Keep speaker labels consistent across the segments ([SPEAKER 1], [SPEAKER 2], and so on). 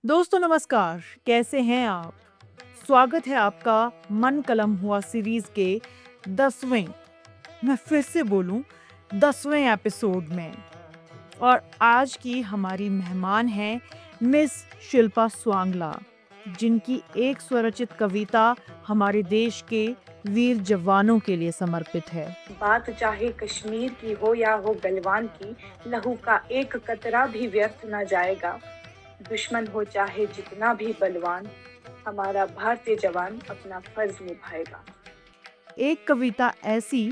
[SPEAKER 1] दोस्तों नमस्कार, कैसे हैं आप? स्वागत है आपका मन कलम हुआ सीरीज के 10वें, मैं फिर से बोलूं 10वें एपिसोड में। और आज की हमारी मेहमान हैं मिस शिल्पा स्वांगला, जिनकी एक स्वरचित कविता हमारे देश के वीर जवानों के लिए समर्पित है।
[SPEAKER 2] बात चाहे कश्मीर की हो या हो गलवान की, लहू का एक कतरा भी व्यर्थ न जाएगा। दुश्मन हो चाहे जितना भी बलवान, हमारा भारतीय जवान अपना फर्ज निभाएगा।
[SPEAKER 1] एक कविता ऐसी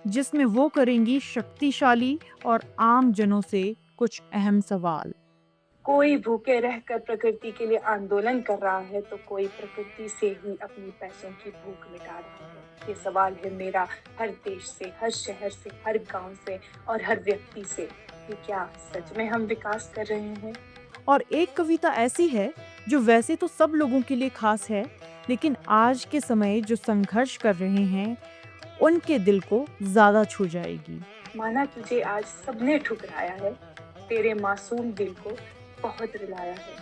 [SPEAKER 1] जिसमें वो करेंगी शक्तिशाली और आम जनों से कुछ अहम सवाल।
[SPEAKER 2] कोई भूखे रहकर प्रकृति के लिए आंदोलन कर रहा है, तो कोई प्रकृति से ही अपनी पैसों की भूख मिटा रहा है। ये सवाल है मेरा हर देश से, हर शहर से, हर गांव से और हर व्यक्ति से कि क्या सच में हम विकास कर रहे हैं?
[SPEAKER 1] और एक कविता ऐसी है जो वैसे तो सब लोगों के लिए खास है, लेकिन आज के समय जो संघर्ष कर रहे हैं उनके दिल को ज्यादा छू जाएगी।
[SPEAKER 2] माना तुझे आज सबने ठुकराया है, तेरे मासूम दिल को बहुत रुलाया है।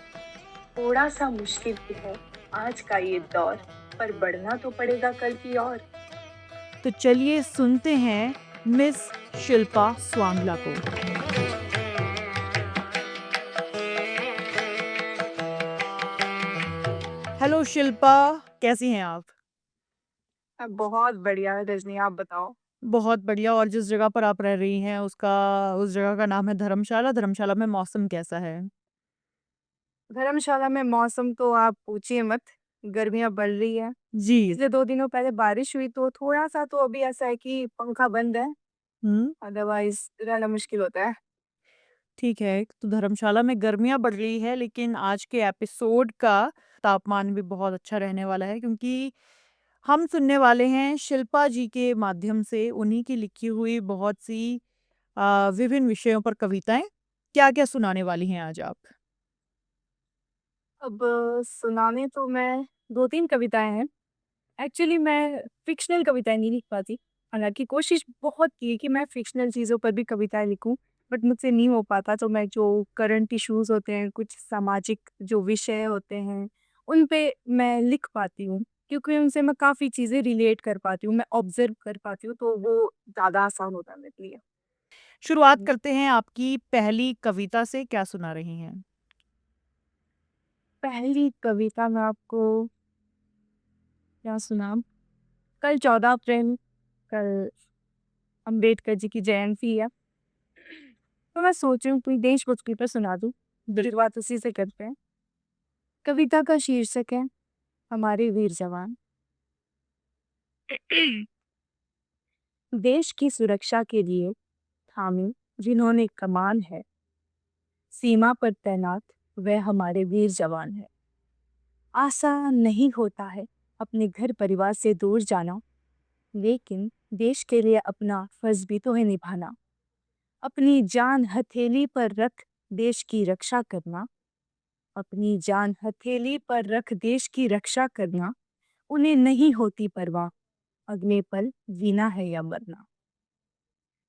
[SPEAKER 2] थोड़ा सा मुश्किल भी है आज का ये दौर, पर बढ़ना तो पड़ेगा कल की ओर।
[SPEAKER 1] तो चलिए सुनते हैं मिस शिल्पा स्वांगला को। हेलो शिल्पा, कैसी हैं आप?
[SPEAKER 2] बहुत बढ़िया रजनी, आप बताओ।
[SPEAKER 1] बहुत बढ़िया। और जिस जगह पर आप रह रही हैं उसका उस जगह का नाम है धर्मशाला। धर्मशाला में मौसम कैसा है?
[SPEAKER 2] धर्मशाला में मौसम तो आप पूछिए मत, गर्मियाँ बढ़ रही है।
[SPEAKER 1] जी।
[SPEAKER 2] पिछले 2 दिनों पहले बारिश हुई तो थोड़ा-सा तो अभी ऐसा है कि पंखा बंद है,
[SPEAKER 1] हम्म।
[SPEAKER 2] अदरवाइज़ रहना मुश्किल होता है।
[SPEAKER 1] ठीक है, तो धर्मशाला में गर्मियाँ बढ़ रही है, लेकिन आज के एपिसोड का तापमान भी बहुत अच्छा रहने वाला है, क्योंकि हम सुनने वाले हैं शिल्पा जी के माध्यम से उन्हीं की लिखी हुई बहुत सी विभिन्न विषयों पर कविताएँ। क्या-क्या सुनाने वाली हैं आज आप?
[SPEAKER 2] अब सुनाने तो मैं 2-3 कविताएँ हैं। एक्चुअली मैं फ़िक्शनल कविताएँ नहीं लिख पाती। हालाँकि कोशिश बहुत की है कि मैं फ़िक्शनल चीज़ों पर भी कविताएँ लिखूँ, बट मुझसे नहीं हो पाता। तो मैं जो करंट इश्यूज़ होते हैं, कुछ सामाजिक जो विषय होते हैं, उन पे मैं लिख पाती हूँ, क्योंकि उनसे मैं काफ़ी चीज़ें रिलेट कर पाती हूँ, मैं ऑब्ज़र्व कर पाती हूँ, तो वो ज़्यादा आसान होता है मेरे लिए।
[SPEAKER 1] शुरुआत
[SPEAKER 2] हुँ।
[SPEAKER 1] करते हैं आपकी पहली कविता से, क्या सुना रही हैं?
[SPEAKER 2] पहली कविता मैं आपको क्या सुनाऊँ? कल 14 अप्रैल, कल अम्बेडकर जी की जयंती है। तो मैं सोच रही हूँ कोई देशभक्ति पर सुना दूँ। शुरुआत उसी से करते हैं। कविता का शीर्षक है हमारे वीर जवान। देश की सुरक्षा के लिए थामी जिन्होंने कमान है, सीमा पर तैनात वह हमारे वीर जवान है। आसान नहीं होता है अपने घर परिवार से दूर जाना, लेकिन देश के लिए अपना फर्ज भी तो है निभाना। अपनी जान हथेली पर रख देश की रक्षा करना, अपनी जान हथेली पर रख देश की रक्षा करना, उन्हें नहीं होती परवाह, अगले पल जीना है या मरना।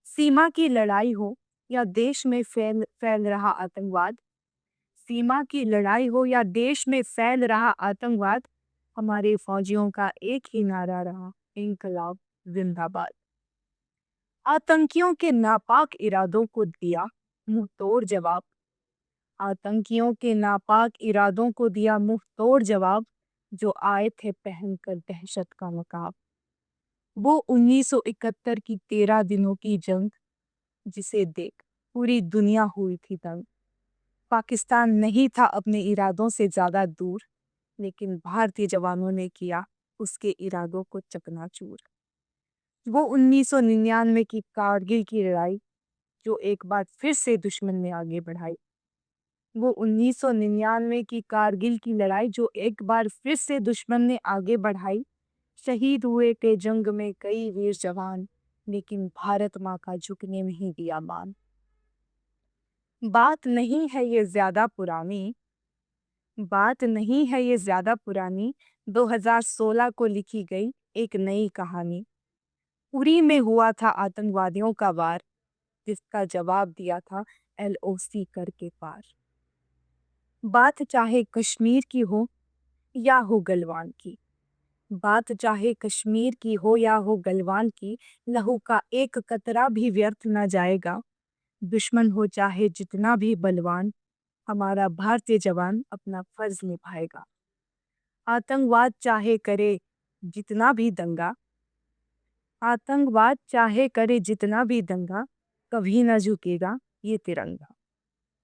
[SPEAKER 2] सीमा की लड़ाई हो या देश में फैल फैल रहा आतंकवाद, सीमा की लड़ाई हो या देश में फैल रहा आतंकवाद, हमारे फौजियों का एक ही नारा रहा, इंकलाब जिंदाबाद। आतंकियों के नापाक इरादों को दिया मुंह तोड़ जवाब, आतंकियों के नापाक इरादों को दिया मुंह तोड़ जवाब, जो आए थे पहनकर दहशत का नकाब। वो 1971 की 13 दिनों की जंग, जिसे देख पूरी दुनिया हुई थी दंग। पाकिस्तान नहीं था अपने इरादों से ज्यादा दूर, लेकिन भारतीय जवानों ने किया उसके इरादों को चकनाचूर। वो 1999 की कारगिल की लड़ाई, जो एक बार फिर से दुश्मन ने आगे बढ़ाई। वो 1999 की कारगिल की लड़ाई, जो एक बार फिर से दुश्मन ने आगे बढ़ाई। शहीद हुए थे जंग में कई वीर जवान, लेकिन भारत माँ का झुकने नहीं दिया मान। बात नहीं है ये ज्यादा पुरानी, बात नहीं है ये ज्यादा पुरानी, 2016 को लिखी गई एक नई कहानी। उरी में हुआ था आतंकवादियों का वार, जिसका जवाब दिया था एलओसी करके पार। बात चाहे कश्मीर की हो या हो गलवान की, बात चाहे कश्मीर की हो या हो गलवान की, लहू का एक कतरा भी व्यर्थ न जाएगा। दुश्मन हो चाहे जितना भी बलवान, हमारा भारतीय जवान अपना फर्ज निभाएगा। आतंकवाद चाहे करे जितना भी दंगा, आतंकवाद चाहे करे जितना भी दंगा, कभी न झुकेगा ये तिरंगा।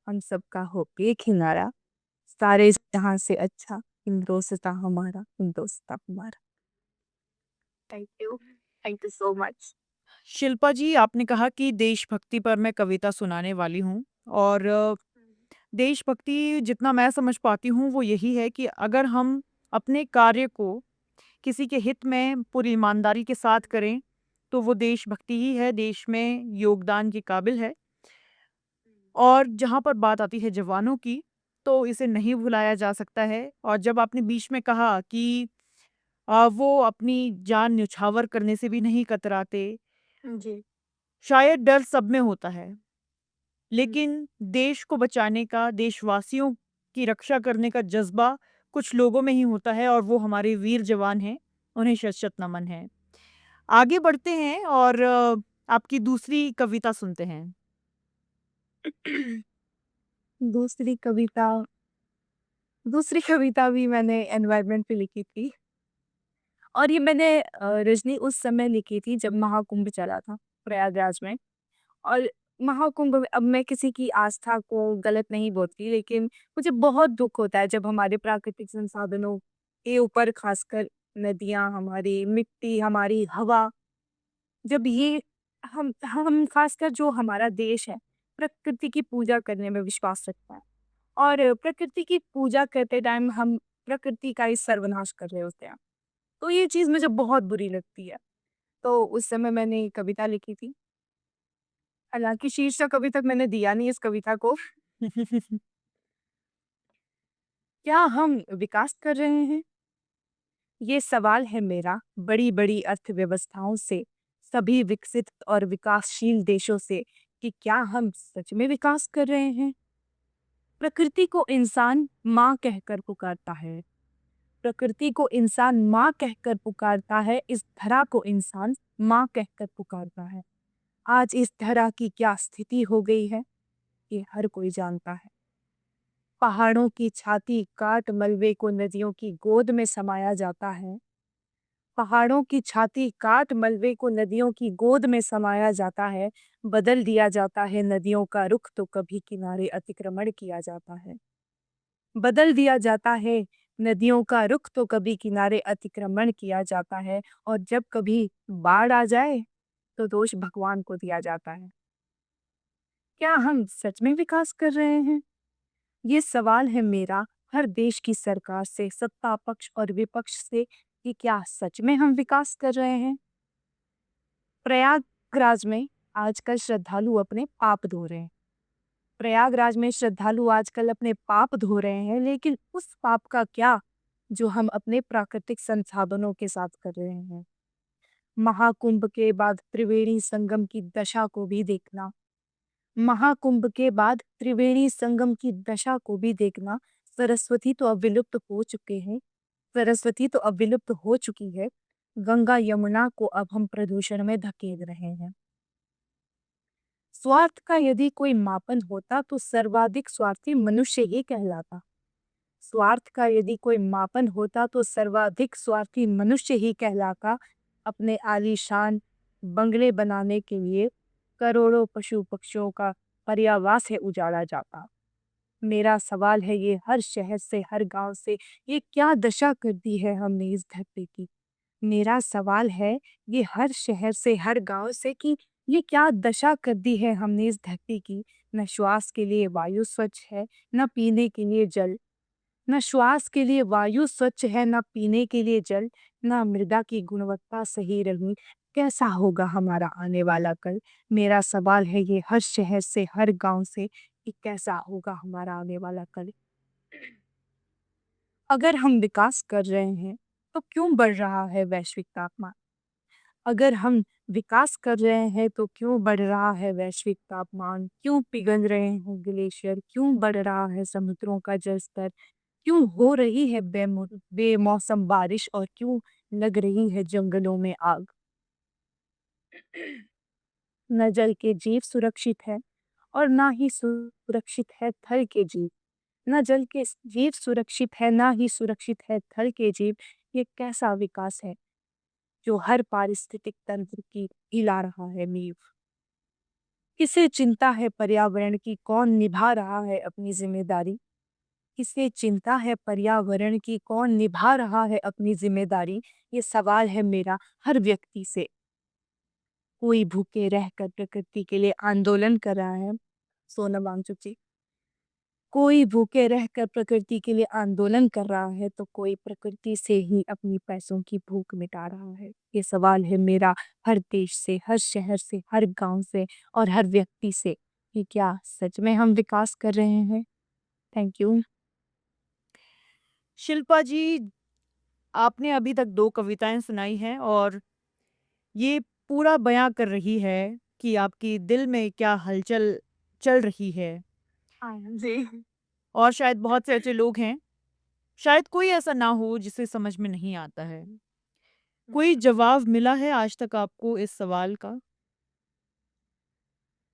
[SPEAKER 2] हम सबका हो बेकिनारा, सारे जहां से अच्छा हिंदोस्तां हमारा, हिंदोस्तां हमारा। Thank you so much.
[SPEAKER 1] Shilpa ji, आपने कहा कि देशभक्ति पर मैं कविता सुनाने वाली हूँ और देशभक्ति जितना मैं समझ पाती हूँ वो यही है कि अगर हम अपने कार्य को किसी के हित में पूरी ईमानदारी के साथ करें, तो वो देशभक्ति ही है, देश में योगदान के काबिल है। और जहाँ पर बात आती है जवानों की, तो इसे नहीं भुलाया जा सकता है। और जब आपने बीच में कहा कि वो अपनी जान न्यौछावर करने से भी नहीं कतराते,
[SPEAKER 2] जी।
[SPEAKER 1] शायद डर सब में होता है, लेकिन देश को बचाने का, देशवासियों की रक्षा करने का जज़्बा कुछ लोगों में ही होता है और वो हमारे वीर जवान हैं, उन्हें शत-शत नमन है। आगे बढ़ते हैं और आपकी दूसरी कविता सुनते हैं।
[SPEAKER 2] दूसरी कविता दूसरी कविता भी मैंने एनवायरनमेंट पे लिखी थी और ये मैंने रजनी उस समय लिखी थी जब महाकुंभ चला था प्रयागराज में। और महाकुंभ में अब मैं किसी की आस्था को गलत नहीं बोलती, लेकिन मुझे बहुत दुख होता है जब हमारे प्राकृतिक संसाधनों के ऊपर खासकर नदियाँ, हमारी मिट्टी, हमारी हवा, जब ये हम खासकर जो हमारा देश है, प्रकृति की पूजा करने में विश्वास रखता है और प्रकृति की पूजा करते टाइम हम प्रकृति का ही सर्वनाश कर रहे होते हैं। तो ये चीज़ मुझे बहुत बुरी लगती है। तो उस समय मैंने ये कविता लिखी थी। हालाँकि शीर्षक अभी तक मैंने दिया नहीं इस कविता को। क्या हम विकास कर रहे हैं? ये सवाल है मेरा बड़ी-बड़ी अर्थव्यवस्थाओं से, सभी विकसित और विकासशील देशों से कि क्या हम सच में विकास कर रहे हैं? प्रकृति को इंसान माँ कहकर पुकारता है। प्रकृति को इंसान माँ कहकर पुकारता है, इस धरा को इंसान माँ कहकर पुकारता है। आज इस धरा की क्या स्थिति हो गई है, ये हर कोई जानता है। पहाड़ों की छाती काट मलबे को नदियों की गोद में समाया जाता है। पहाड़ों की छाती काट मलबे को नदियों की गोद में समाया जाता है। बदल दिया जाता है नदियों का रुख तो कभी किनारे अतिक्रमण किया जाता है। बदल दिया जाता है नदियों का रुख तो कभी किनारे अतिक्रमण किया जाता है और जब कभी बाढ़ आ जाए तो दोष भगवान को दिया जाता है। क्या हम सच में विकास कर रहे हैं? ये सवाल है मेरा हर देश की सरकार से, सत्ता पक्ष और विपक्ष से कि क्या सच में हम विकास कर रहे हैं? प्रयागराज में आजकल श्रद्धालु अपने पाप धो रहे हैं। प्रयागराज में श्रद्धालु आजकल अपने पाप धो रहे हैं, लेकिन उस पाप का क्या जो हम अपने प्राकृतिक संसाधनों के साथ कर रहे हैं। महाकुंभ के बाद त्रिवेणी संगम की दशा को भी देखना। महाकुंभ के बाद त्रिवेणी संगम की दशा को भी देखना। सरस्वती तो अब विलुप्त हो चुके हैं। सरस्वती तो अब विलुप्त हो चुकी है। गंगा यमुना को अब हम प्रदूषण में धकेल रहे हैं। स्वार्थ का यदि कोई मापन होता तो सर्वाधिक स्वार्थी मनुष्य ही कहलाता। स्वार्थ का यदि कोई मापन होता तो सर्वाधिक स्वार्थी मनुष्य ही कहलाता। अपने आलीशान बंगले बनाने के लिए करोड़ों पशु पक्षियों का पर्यावास है उजाड़ा जाता। मेरा सवाल है ये हर शहर से, हर गांव से, ये क्या दशा कर दी है हमने इस धरती की। मेरा सवाल है ये हर शहर से, हर गांव से कि ये क्या दशा कर दी है हमने इस धरती की। न श्वास के लिए वायु स्वच्छ है, न पीने के लिए जल। न श्वास के लिए वायु स्वच्छ है, न पीने के लिए जल, न मृदा की गुणवत्ता सही रही। कैसा होगा हमारा आने वाला कल? मेरा सवाल है ये हर शहर से, हर गांव से कि कैसा होगा हमारा आने वाला कल? अगर हम विकास कर रहे हैं, तो क्यों बढ़ रहा है वैश्विक तापमान? अगर हम विकास कर रहे हैं तो क्यों बढ़ रहा है वैश्विक तापमान, क्यों पिघल रहे हैं ग्लेशियर, क्यों बढ़ रहा है समुद्रों का जल स्तर, क्यों हो रही है बेमौसम बारिश और क्यों लग रही है जंगलों में आग। न जल के जीव सुरक्षित है और ना ही सुरक्षित है थल के जीव। न जल के जीव सुरक्षित है ना ही सुरक्षित है थल के जीव। ये कैसा विकास है जो हर पारिस्थितिक तंत्र की हिला रहा है नींव। किसे चिंता है पर्यावरण की, कौन निभा रहा है अपनी जिम्मेदारी। किसे चिंता है पर्यावरण की, कौन निभा रहा है अपनी जिम्मेदारी। ये सवाल है मेरा हर व्यक्ति से। कोई भूखे रहकर प्रकृति के लिए आंदोलन कर रहा है। सोनम वांगचुक जी, कोई भूखे रहकर प्रकृति के लिए आंदोलन कर रहा है तो कोई प्रकृति से ही अपनी पैसों की भूख मिटा रहा है। ये सवाल है मेरा हर देश से, हर शहर से, हर गांव से और हर व्यक्ति से कि क्या सच में हम विकास कर रहे हैं। Thank you.
[SPEAKER 1] शिल्पा जी, आपने अभी तक 2 कविताएँ सुनाई हैं और ये पूरा बयाँ कर रही है कि आपकी दिल में क्या हलचल चल रही है।
[SPEAKER 2] हाँ जी।
[SPEAKER 1] और शायद बहुत से ऐसे लोग हैं, शायद कोई ऐसा ना हो जिसे समझ में नहीं आता है। कोई जवाब मिला है आज तक आपको इस सवाल का?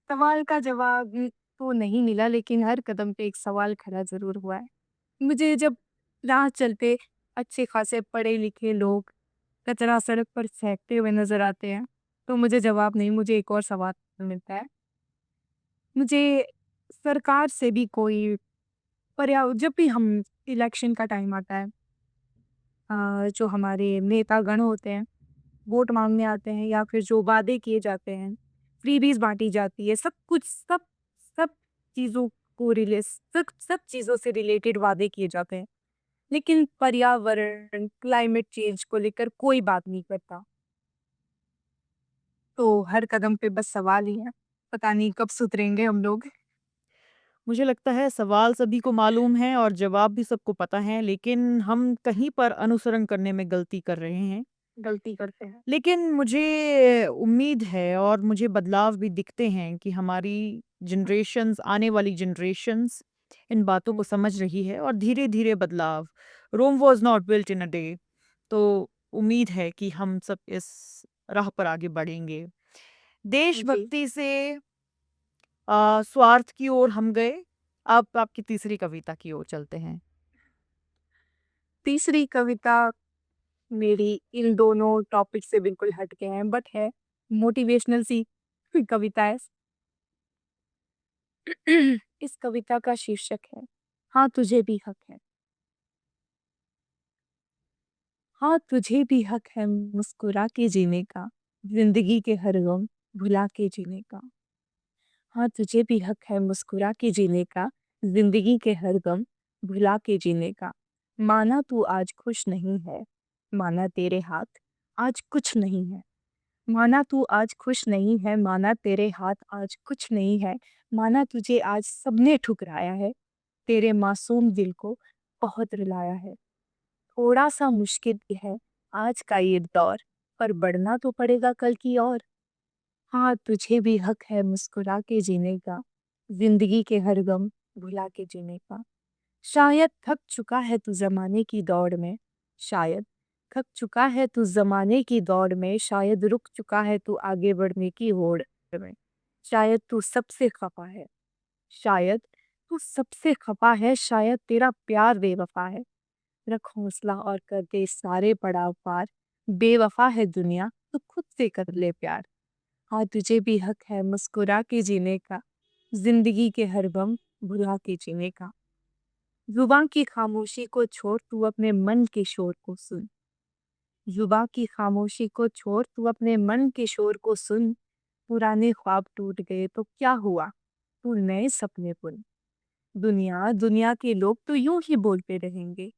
[SPEAKER 2] सवाल का जवाब तो नहीं मिला लेकिन हर कदम पे एक सवाल खड़ा ज़रूर हुआ है। मुझे जब राह चलते अच्छे खासे पढ़े लिखे लोग कचरा सड़क पर फेंकते हुए नज़र आते हैं, तो मुझे जवाब नहीं, मुझे एक और सवाल मिलता है। मुझे सरकार से भी कोई जब भी हम इलेक्शन का टाइम आता है, जो हमारे नेतागण होते हैं, वोट माँगने आते हैं या फिर जो वादे किए जाते हैं, फ्रीबीज़ बाँटी जाती है, सब कुछ सब चीज़ों को सब सब चीज़ों से रिलेटेड वादे किए जाते हैं। लेकिन पर्यावरण, क्लाइमेट चेंज को लेकर कोई बात नहीं करता। तो हर कदम पे बस सवाल ही है, पता नहीं कब सुधरेंगे हम लोग।
[SPEAKER 1] मुझे लगता है सवाल सभी को मालूम है और जवाब भी सबको पता है, लेकिन हम कहीं पर अनुसरण करने में गलती कर रहे हैं।
[SPEAKER 2] गलती करते हैं।
[SPEAKER 1] लेकिन मुझे उम्मीद है और मुझे बदलाव भी दिखते हैं कि हमारी जनरेशन्स, आने वाली जनरेशन्स इन बातों को
[SPEAKER 2] हुँ,
[SPEAKER 1] समझ रही है और धीरे-धीरे बदलाव। Rome was not built in a day. तो उम्मीद है कि हम सब इस राह पर आगे बढ़ेंगे।
[SPEAKER 2] जी।
[SPEAKER 1] देशभक्ति से स्वार्थ की ओर हम गए। अब आपकी तीसरी कविता की ओर चलते हैं।
[SPEAKER 2] तीसरी कविता मेरी इन दोनों टॉपिक से बिल्कुल हट के है बट है मोटिवेशनल सी कविता है। इस कविता का शीर्षक है हाँ तुझे भी हक है। हाँ तुझे भी हक है मुस्कुरा के जीने का, जिंदगी के हर गम भुला के जीने का। हाँ तुझे भी हक है मुस्कुरा के जीने का, जिंदगी के हर गम भुला के जीने का। माना तू आज खुश नहीं है, माना तेरे हाथ आज कुछ नहीं है। माना तू आज खुश नहीं है, माना तेरे हाथ आज कुछ नहीं है। माना तुझे आज सबने ठुकराया है, तेरे मासूम दिल को बहुत रुलाया है। थोड़ा सा मुश्किल है आज का ये दौर, पर बढ़ना तो पड़ेगा कल की ओर। हाँ तुझे भी हक है मुस्कुरा के जीने का, जिंदगी के हर गम भुला के जीने का। शायद थक चुका है तू जमाने की दौड़ में, शायद थक चुका है तू जमाने की दौड़ में, शायद रुक चुका है तू आगे बढ़ने की होड़ में। शायद तू सबसे खफा है, शायद तू सबसे खफा है, शायद तेरा प्यार बेवफा है। रख हौसला और कर दे सारे पड़ाव पार, बेवफा है दुनिया तो खुद से कर ले प्यार। हाँ तुझे भी हक है मुस्कुरा के जीने का, जिंदगी के हर गम भुला के जीने का। जुबां की खामोशी को छोड़ तू अपने मन के शोर को सुन। जुबां की खामोशी को छोड़ तू अपने मन के शोर को सुन। पुराने ख्वाब टूट गए तो क्या हुआ, तू नए सपने बुन। दुनिया दुनिया के लोग तो यूं ही बोलते रहेंगे,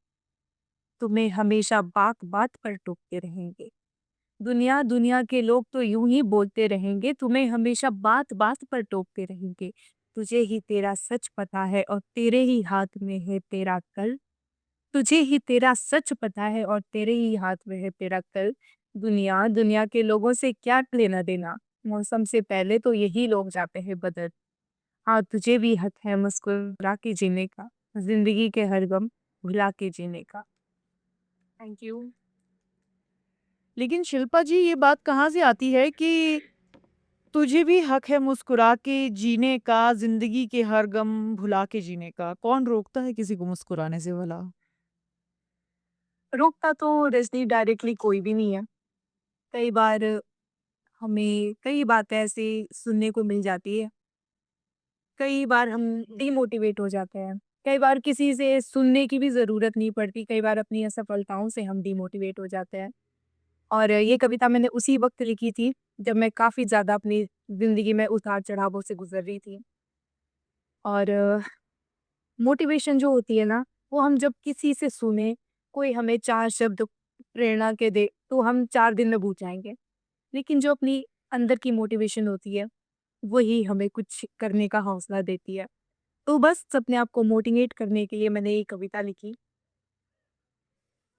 [SPEAKER 2] तुम्हें हमेशा बात बात पर टोकते रहेंगे। दुनिया दुनिया के लोग तो यूं ही बोलते रहेंगे, तुम्हें हमेशा बात बात पर टोकते रहेंगे। तुझे ही तेरा सच पता है और तेरे ही हाथ में है तेरा कल। तुझे ही तेरा सच पता है और तेरे ही हाथ में है तेरा कल। दुनिया के लोगों से क्या लेना देना। मौसम से पहले तो यही लोग जाते हैं बदल। हाँ, तुझे भी हक है मुस्कुरा के जीने का, जिंदगी के हर गम भुला के जीने का। Thank you.
[SPEAKER 1] लेकिन शिल्पा जी, ये बात कहाँ से आती है कि तुझे भी हक है मुस्कुरा के जीने का, जिंदगी के हर गम भुला के जीने का? कौन रोकता है किसी को मुस्कुराने से भला?
[SPEAKER 2] रोकता तो रजनी डायरेक्टली कोई भी नहीं है। कई बार हमें कई बातें ऐसी सुनने को मिल जाती है। कई बार हम डिमोटिवेट हो जाते हैं। कई बार किसी से सुनने की भी ज़रूरत नहीं पड़ती। कई बार अपनी असफलताओं से हम डिमोटिवेट हो जाते हैं। और ये कविता मैंने उसी वक़्त लिखी थी जब मैं काफ़ी ज़्यादा अपनी ज़िंदगी में उतार-चढ़ावों से गुज़र रही थी। और मोटिवेशन जो होती है ना, वो हम जब किसी से सुने, कोई हमें 4 शब्द प्रेरणा के दे, तो हम 4 दिन में भूल जाएँगे। लेकिन जो अपनी अंदर की मोटिवेशन होती है, वही हमें कुछ करने का हौसला देती है। तो बस अपने आप को मोटिवेट करने के लिए मैंने ये कविता लिखी।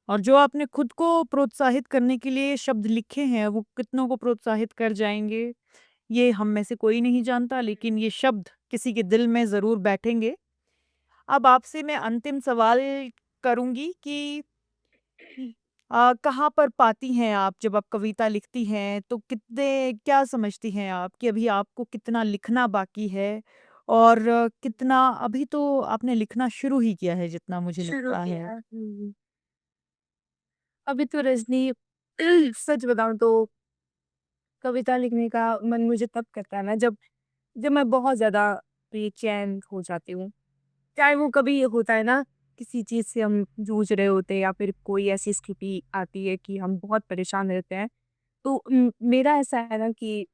[SPEAKER 1] और जो आपने खुद को प्रोत्साहित करने के लिए शब्द लिखे हैं, वो कितनों को प्रोत्साहित कर जाएँगे, ये हम में से कोई नहीं जानता, लेकिन ये शब्द किसी के दिल में ज़रूर बैठेंगे। अब आपसे मैं अंतिम सवाल करूँगी कि कहाँ पर पाती हैं आप जब आप कविता लिखती हैं, तो कितने क्या समझती हैं आप कि अभी आपको कितना लिखना बाकी है? और कितना अभी तो आपने लिखना शुरू ही किया है जितना मुझे
[SPEAKER 2] शुरू
[SPEAKER 1] लगता है।
[SPEAKER 2] किया। अभी तो रजनी सच बताऊँ तो कविता लिखने का मन मुझे तब करता है ना जब जब मैं बहुत ज़्यादा बेचैन हो जाती हूँ। चाहे वो कभी ये होता है ना, किसी चीज़ से हम जूझ रहे होते हैं या फिर कोई ऐसी स्थिति आती है कि हम बहुत परेशान रहते हैं। तो मेरा ऐसा है ना कि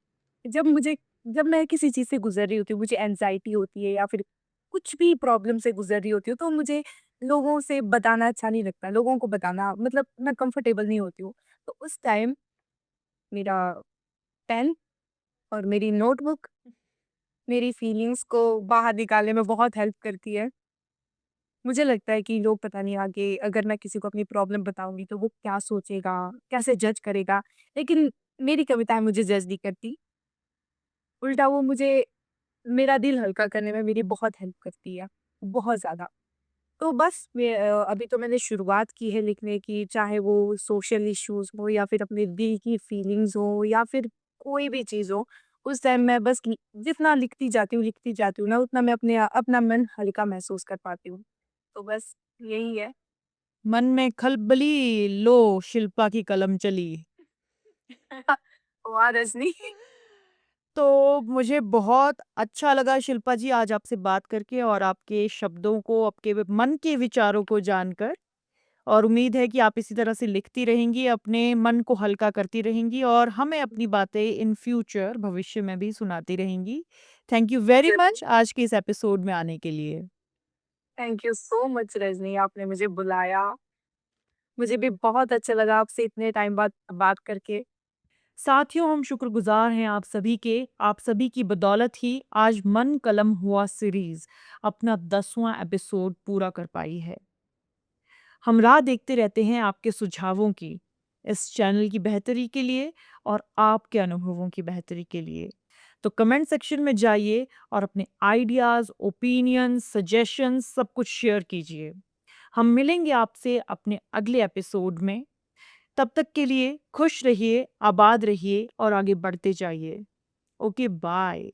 [SPEAKER 2] जब मुझे जब मैं किसी चीज़ से गुज़र रही होती हूँ, मुझे एंग्ज़ायटी होती है या फिर कुछ भी प्रॉब्लम से गुज़र रही होती हूँ, तो मुझे लोगों से बताना अच्छा नहीं लगता। लोगों को बताना मतलब मैं कंफ़र्टेबल नहीं होती हूँ। तो उस टाइम मेरा पेन और मेरी नोटबुक मेरी फीलिंग्स को बाहर निकालने में बहुत हेल्प करती है। मुझे लगता है कि लोग पता नहीं आगे अगर मैं किसी को अपनी प्रॉब्लम बताऊँगी तो वो क्या सोचेगा, कैसे जज करेगा। लेकिन मेरी कविताएँ मुझे जज नहीं करती, उल्टा वो मुझे मेरा दिल हल्का करने में मेरी बहुत हेल्प करती है, बहुत ज़्यादा। तो बस अभी तो मैंने शुरुआत की है लिखने की, चाहे वो सोशल इश्यूज़ हो या फिर अपने दिल की फीलिंग्स हो या फिर कोई भी चीज़ हो, उस टाइम मैं बस जितना लिखती जाती हूँ ना, उतना मैं अपना मन हल्का महसूस कर पाती हूँ। तो बस यही है।
[SPEAKER 1] मन में खलबली लो शिल्पा की कलम चली।
[SPEAKER 2] वाह रजनी!
[SPEAKER 1] तो मुझे बहुत अच्छा लगा शिल्पा जी आज आपसे बात करके और आपके शब्दों को, आपके मन के विचारों को जानकर। और उम्मीद है कि आप इसी तरह से लिखती रहेंगी, अपने मन को हल्का करती रहेंगी और हमें अपनी बातें इन फ्यूचर भविष्य में भी सुनाती रहेंगी। थैंक यू वेरी
[SPEAKER 2] ज़रूर।
[SPEAKER 1] मच आज के इस एपिसोड में आने के लिए।
[SPEAKER 2] Thank you so much Rajni, आपने मुझे बुलाया। मुझे भी बहुत अच्छा लगा आपसे इतने टाइम बाद बात करके।
[SPEAKER 1] साथियों, हम शुक्रगुजार हैं आप सभी के। आप सभी की बदौलत ही आज मन कलम हुआ सीरीज अपना 10वां एपिसोड पूरा कर पाई है। हम राह देखते रहते हैं आपके सुझावों की, इस चैनल की बेहतरी के लिए और आपके अनुभवों की बेहतरी के लिए। तो कमेंट सेक्शन में जाइए और अपने आइडियाज़, ओपिनियंस, सजेशंस सब कुछ शेयर कीजिए। हम मिलेंगे आपसे अपने अगले एपिसोड में। तब तक के लिए खुश रहिए, आबाद रहिए और आगे बढ़ते जाइए। Okay, bye.